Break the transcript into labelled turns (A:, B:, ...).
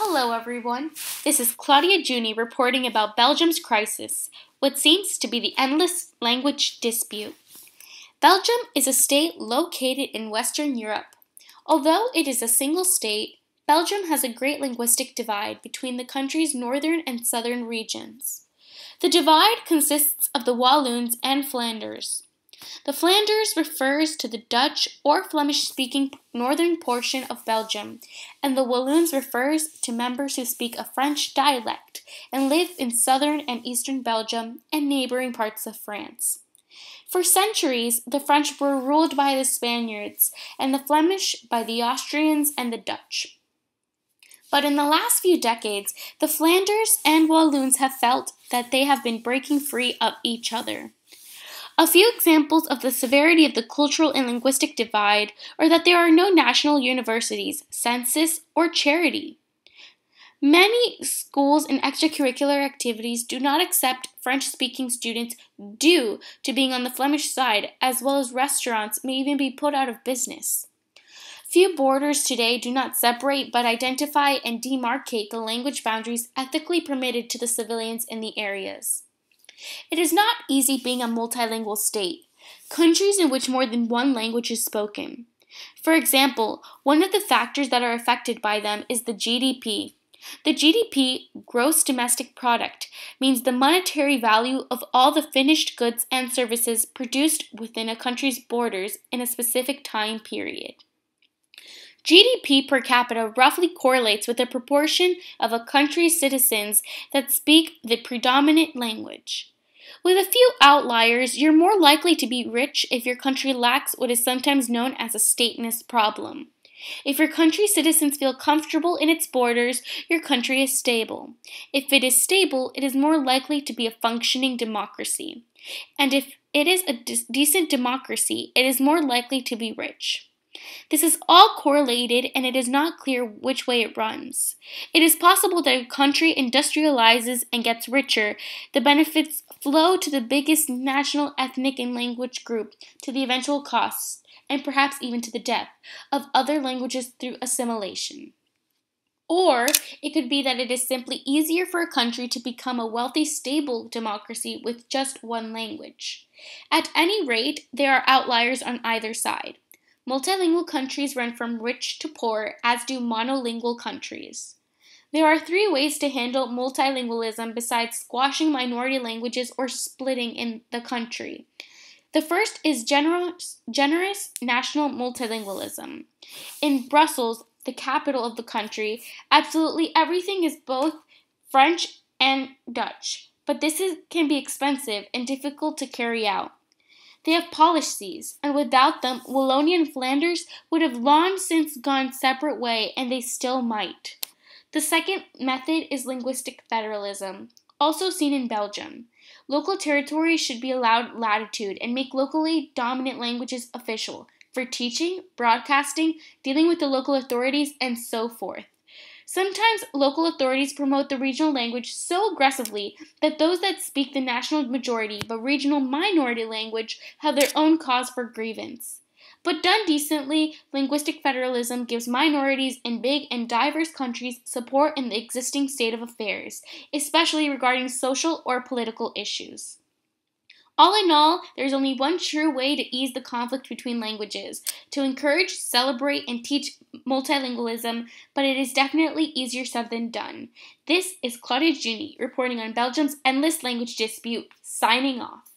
A: Hello, everyone. This is Claudia Juni reporting about Belgium's crisis, what seems to be the endless language dispute. Belgium is a state located in Western Europe. Although it is a single state, Belgium has a great linguistic divide between the country's northern and southern regions. The divide consists of the Walloons and Flanders. The Flanders refers to the Dutch or Flemish-speaking northern portion of Belgium, and the Walloons refers to members who speak a French dialect and live in southern and eastern Belgium and neighboring parts of France. For centuries, the French were ruled by the Spaniards and the Flemish by the Austrians and the Dutch. But in the last few decades, the Flanders and Walloons have felt that they have been breaking free of each other. A few examples of the severity of the cultural and linguistic divide are that there are no national universities, census, or charity. Many schools and extracurricular activities do not accept French-speaking students due to being on the Flemish side, as well as restaurants may even be put out of business. Few borders today do not separate but identify and demarcate the language boundaries ethically permitted to the civilians in the areas. It is not easy being a multilingual state, countries in which more than one language is spoken. For example, one of the factors that are affected by them is the GDP. The GDP, gross domestic product, means the monetary value of all the finished goods and services produced within a country's borders in a specific time period. GDP per capita roughly correlates with the proportion of a country's citizens that speak the predominant language. With a few outliers, you're more likely to be rich if your country lacks what is sometimes known as a stateless problem. If your country's citizens feel comfortable in its borders, your country is stable. If it is stable, it is more likely to be a functioning democracy. And if it is a decent democracy, it is more likely to be rich. This is all correlated, and it is not clear which way it runs. It is possible that if a country industrializes and gets richer, the benefits flow to the biggest national, ethnic, and language group to the eventual costs, and perhaps even to the death, of other languages through assimilation. Or it could be that it is simply easier for a country to become a wealthy, stable democracy with just one language. At any rate, there are outliers on either side. Multilingual countries run from rich to poor, as do monolingual countries. There are three ways to handle multilingualism besides squashing minority languages or splitting in the country. The first is generous national multilingualism. In Brussels, the capital of the country, absolutely everything is both French and Dutch, but this can be expensive and difficult to carry out. They have policies, and without them, Wallonia and Flanders would have long since gone separate ways, and they still might. The second method is linguistic federalism, also seen in Belgium. Local territories should be allowed latitude and make locally dominant languages official for teaching, broadcasting, dealing with the local authorities, and so forth. Sometimes local authorities promote the regional language so aggressively that those that speak the national majority but regional minority language have their own cause for grievance. But done decently, linguistic federalism gives minorities in big and diverse countries support in the existing state of affairs, especially regarding social or political issues. All in all, there is only one true way to ease the conflict between languages, to encourage, celebrate, and teach multilingualism, but it is definitely easier said than done. This is Claudia Juni reporting on Belgium's endless language dispute, signing off.